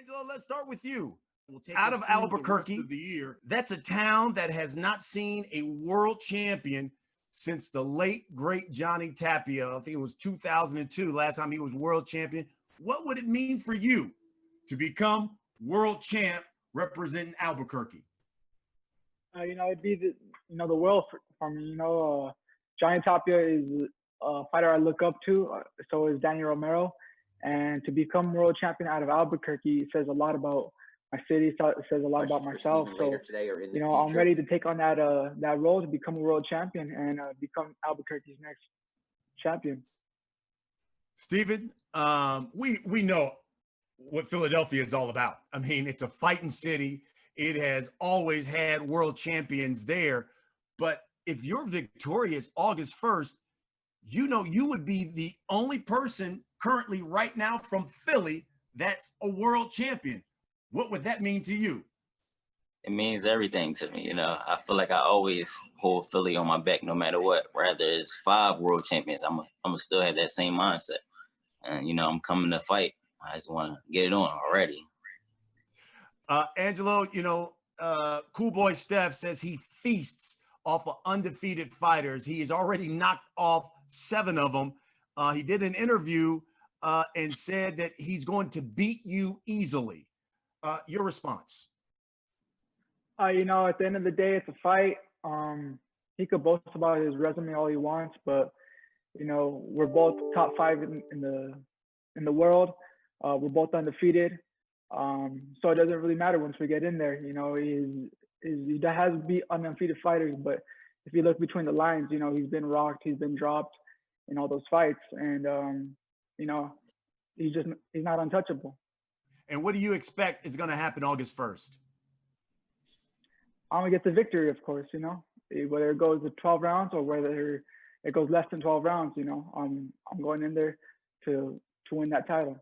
Angelo, let's start with you. We'll take Out us of through the Albuquerque, rest of the year. that's a town that has not seen a world champion since the late, great Johnny Tapia. I think it was 2002, last time he was world champion. What would it mean for you to become world champ representing Albuquerque? It'd be the world for me. Johnny Tapia is a fighter I look up to. So is Daniel Romero. And to become world champion out of Albuquerque says a lot about my city. It says a lot about myself. So, I'm ready to take on that role to become a world champion and become Albuquerque's next champion. Steven, we know what Philadelphia is all about. I mean, it's a fighting city. It has always had world champions there. But if you're victorious August 1st, you would be the only person currently right now from Philly that's a world champion. What would that mean to you? It means everything to me. I feel like I always hold Philly on my back no matter what. Whether it's 5 world champions, I'm gonna still have that same mindset. And, I'm coming to fight. I just want to get it on already. Angelo, Cool Boy Steph says he feasts off of undefeated fighters. He has already knocked off 7 of them. He did an interview and said that he's going to beat you easily. Your response? At the end of the day, it's a fight. He could boast about his resume all he wants, but we're both top 5 in the world. We're both undefeated. So it doesn't really matter once we get in there. He has beat undefeated fighters, but if you look between the lines, he's been rocked, he's been dropped in all those fights, and he's not untouchable. And what do you expect is going to happen August 1st? I'm gonna get the victory, of course. Whether it goes to 12 rounds or whether it goes less than 12 rounds. I'm going in there to win that title.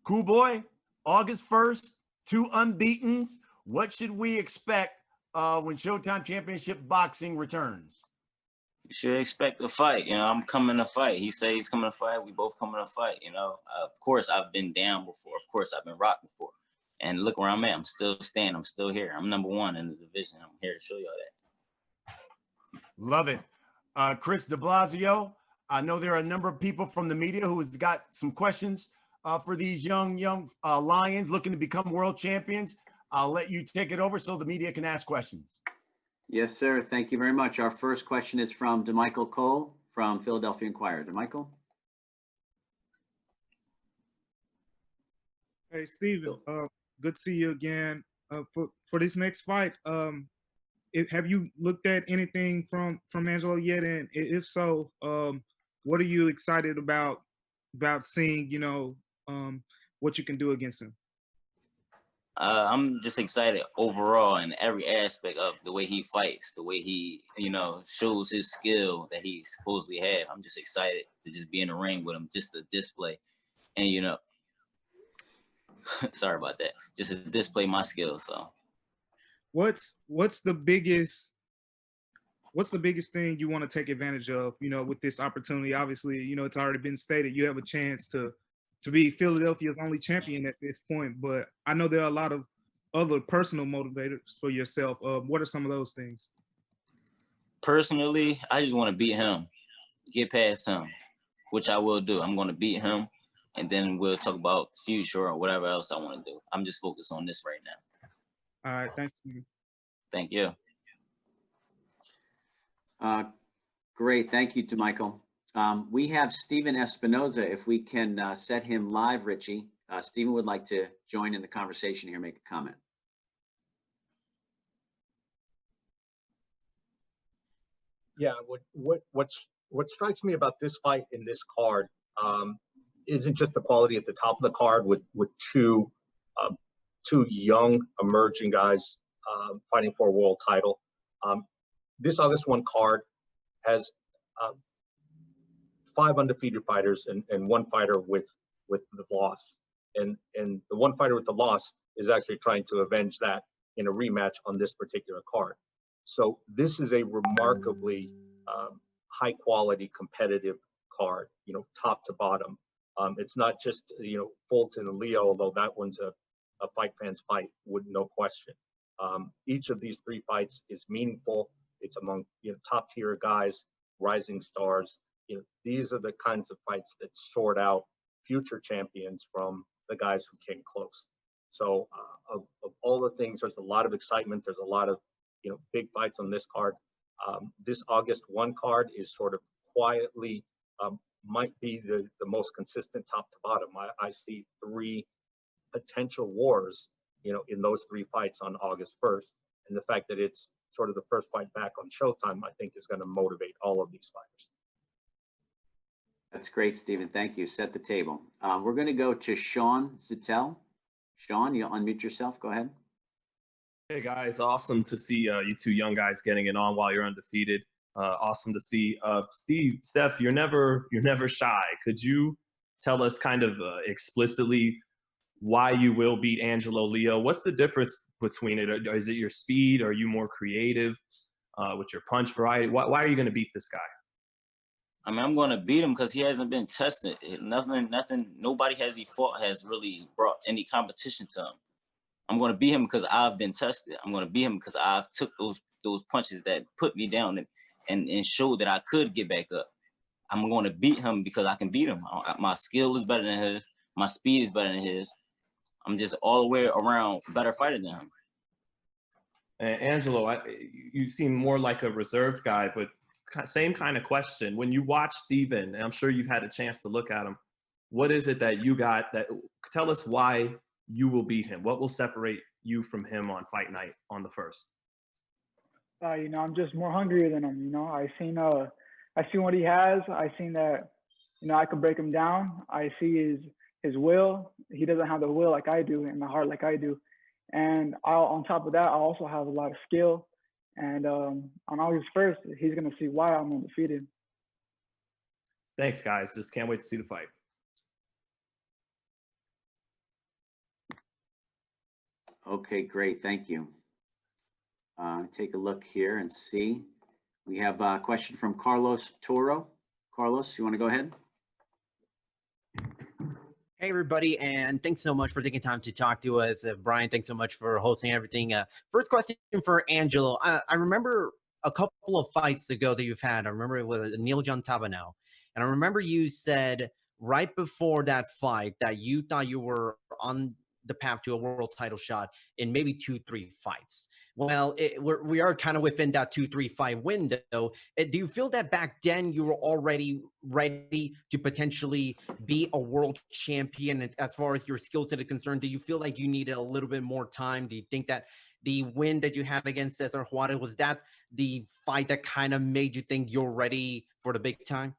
Cool Boy, August 1st, 2 unbeatens. What should we expect when Showtime Championship Boxing returns? You should expect a fight. I'm coming to fight. He says he's coming to fight. We both coming to fight. Of course, I've been down before. Of course, I've been rocked before. And look where I'm at. I'm still standing. I'm still here. I'm number 1 in the division. I'm here to show y'all that. Love it. Chris de Blasio, I know there are a number of people from the media who has got some questions for these young Lions looking to become world champions. I'll let you take it over so the media can ask questions. Yes, sir. Thank you very much. Our first question is from DeMichael Cole from Philadelphia Inquirer. DeMichael? Hey, Steven. Good to see you again. For this next fight, have you looked at anything from Angelo yet? And if so, what are you excited about seeing? What you can do against him. I'm just excited overall in every aspect of the way he fights, the way he, shows his skill that he supposedly have. I'm just excited to just be in the ring with him, just to display, and sorry about that, just to display my skills. So, what's the biggest thing you want to take advantage of? With this opportunity, obviously, it's already been stated you have a chance to be Philadelphia's only champion at this point, but I know there are a lot of other personal motivators for yourself. What are some of those things? Personally, I just want to beat him, get past him, which I will do. I'm going to beat him, and then we'll talk about the future or whatever else I want to do. I'm just focused on this right now. All right, thank you. Thank you. Great, thank you to Michael. We have Steven Espinoza. If we can set him live, Richie. Steven would like to join in the conversation here, make a comment. Yeah, what strikes me about this fight in this card isn't just the quality at the top of the card with two young emerging guys fighting for a world title. This August 1 card has 5 undefeated fighters and 1 fighter with the loss, and the 1 fighter with the loss is actually trying to avenge that in a rematch on this particular card. So this is a remarkably high quality competitive card, top to bottom. It's not just Fulton and Leo, although that one's a a fight fans fight, would no question. Each of these three fights is meaningful. It's among top tier guys, rising stars. These are the kinds of fights that sort out future champions from the guys who came close. So of all the things, there's a lot of excitement. There's a lot of big fights on this card. This August 1 card is sort of quietly might be the most consistent top to bottom. I see three potential wars, in those three fights on August 1st. And the fact that it's sort of the first fight back on Showtime, I think is going to motivate all of these fighters. That's great, Stephen. Thank you. Set the table. We're going to go to Sean Zittel. Sean, you'll unmute yourself. Go ahead. Hey guys, awesome to see you two young guys getting it on while you're undefeated. Awesome to see. Steph, you're never shy. Could you tell us kind of explicitly why you will beat Angelo Leo? What's the difference between it? Is it your speed? Are you more creative with your punch variety? Why are you going to beat this guy? I mean, I'm going to beat him because he hasn't been tested. Nobody he fought has really brought any competition to him. I'm going to beat him because I've been tested. I'm going to beat him because I've took those punches that put me down and showed that I could get back up. I'm going to beat him because I can beat him. My skill is better than his. My speed is better than his. I'm just all the way around better fighter than him. And Angelo, you seem more like a reserved guy, but same kind of question. When you watch Stephen, and I'm sure you've had a chance to look at him, what is it that you got that tell us why you will beat him? What will separate you from him on fight night on the 1st? I'm just more hungrier than him. I seen what he has. I seen that, I could break him down. I see his will. He doesn't have the will like I do and the heart like I do. And on top of that, I also have a lot of skill. And on August 1st, he's going to see why I'm undefeated. Thanks, guys. Just can't wait to see the fight. Okay, great. Thank you. Take a look here and see. We have a question from Carlos Toro. Carlos, you want to go ahead? Hey, everybody, and thanks so much for taking time to talk to us. Brian, thanks so much for hosting everything. First question for Angelo. I remember a couple of fights ago that you've had. I remember it was Neil John Tabano. And I remember you said right before that fight that you thought you were on the path to a world title shot in maybe 2-3 fights. Well, we are kind of within that 2-3 fight window. Do you feel that back then you were already ready to potentially be a world champion? As far as your skill set is concerned, do you feel like you needed a little bit more time? Do you think that the win that you had against Cesar Juarez, was that the fight that kind of made you think you're ready for the big time?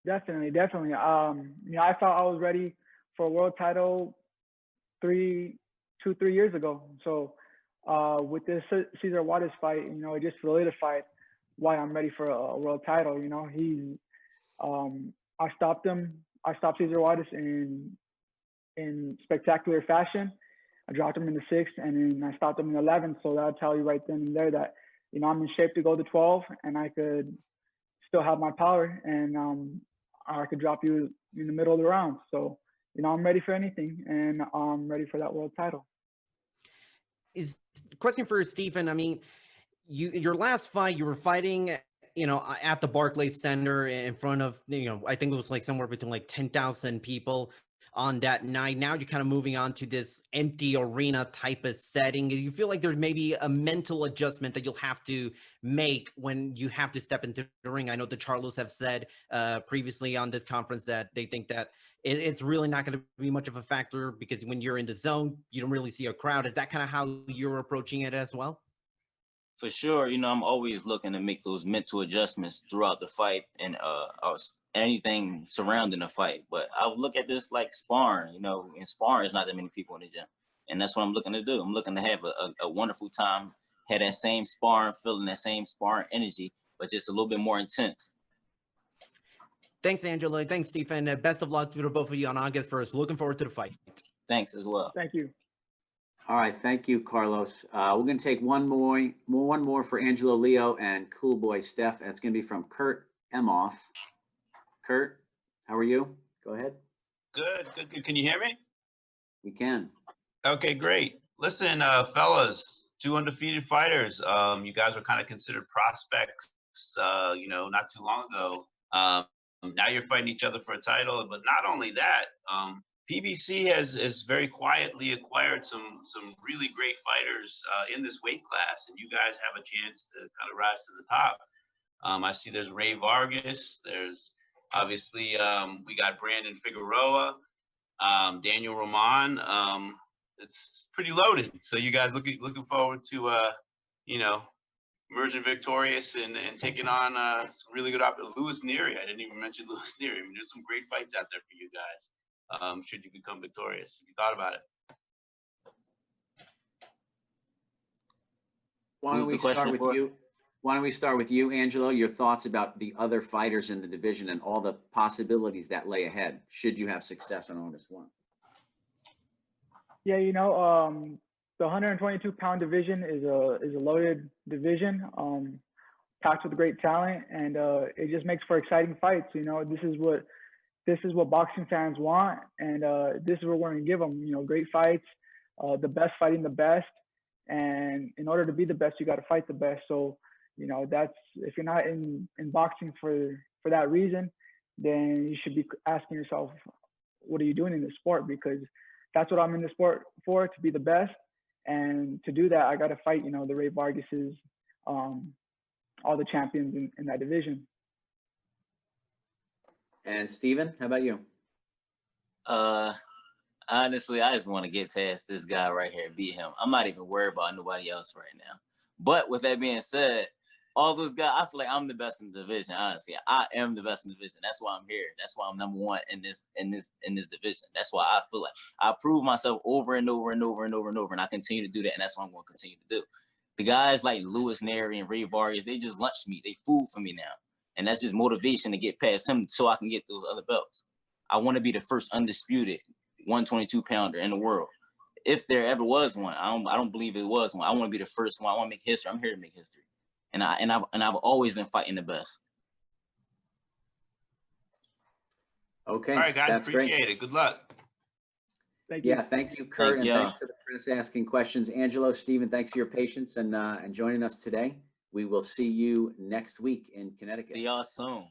Definitely. I thought I was ready for a world title 2-3 years ago. So with this Cesar Juarez fight, it just solidified why I'm ready for a world title. I stopped him. I stopped Cesar Juarez in spectacular fashion. I dropped him in the 6th, and then I stopped him in the 11th. So that'll tell you right then and there that I'm in shape to go to 12, and I could still have my power, and I could drop you in the middle of the round. So I'm ready for anything, and I'm ready for that world title. Is question for Stephen. I mean, your last fight, you were fighting, at the Barclays Center in front of, I think it was like somewhere between like 10,000 people on that night. Now you're kind of moving on to this empty arena type of setting. You feel like there's maybe a mental adjustment that you'll have to make when you have to step into the ring. I know the Charlos have said previously on this conference that they think that it's really not going to be much of a factor because when you're in the zone, you don't really see a crowd. Is that kind of how you're approaching it as well? For sure. I'm always looking to make those mental adjustments throughout the fight and anything surrounding the fight. But I would look at this like sparring. In sparring, there's not that many people in the gym. And that's what I'm looking to do. I'm looking to have a wonderful time, have that same sparring feeling, that same sparring energy, but just a little bit more intense. Thanks, Angelo. Thanks, Stephen. Best of luck to both of you on August 1st. Looking forward to the fight. Thanks as well. Thank you. All right, thank you, Carlos. We're going to take one more for Angelo Leo and Cool Boy Steph. That's going to be from Kurt Emoff. Kurt, how are you? Go ahead. Good. Can you hear me? We can. Okay, great. Listen, fellas, two undefeated fighters. You guys were kind of considered prospects, not too long ago. Now you're fighting each other for a title, but not only that, PBC has very quietly acquired some really great fighters in this weight class, and you guys have a chance to kind of rise to the top. I see there's Ray Vargas. There's obviously we got Brandon Figueroa, Daniel Roman. It's pretty loaded. So you guys looking forward to emerging victorious and taking on some really good Louis Neary. I didn't even mention Louis Neary. I mean, there's some great fights out there for you guys. Should you become victorious? Have you thought about it? Why don't Who's we the question start with for? you? Why don't we start with you, Angelo? Your thoughts about the other fighters in the division and all the possibilities that lay ahead should you have success on August 1? Yeah, the 122-pound division is a loaded division, packed with great talent, and it just makes for exciting fights. This is what boxing fans want, and this is what we're gonna give them. Great fights, the best fighting the best, and in order to be the best, you got to fight the best. So, that's if you're not in boxing for that reason, then you should be asking yourself, what are you doing in this sport? Because that's what I'm in the sport for, to be the best. And to do that, I got to fight, the Ray Vargases, all the champions in that division. And Steven, how about you? Honestly, I just want to get past this guy right here and beat him. I'm not even worried about nobody else right now. But with that being said, all those guys, I feel like I'm the best in the division. Honestly, I am the best in the division. That's why I'm here. That's why I'm number one in this division. That's why I feel like I prove myself over and over and over and over and over, and I continue to do that. And that's what I'm going to continue to do. The guys like Louis Neary and Ray Vargas, they just lunched me. They food for me now, and that's just motivation to get past him so I can get those other belts. I want to be the first undisputed 122-pounder in the world. If there ever was one, I don't believe it was one. I want to be the first one. I want to make history. I'm here to make history. And I've always been fighting the best. Okay. All right, guys, that's appreciate great. it. Good luck. Thank you. Yeah, thank you, Kurt, Thank and you. thanks to the press asking questions. Angelo, Steven, thanks for your patience and joining us today. We will see you next week in Connecticut. See y'all soon.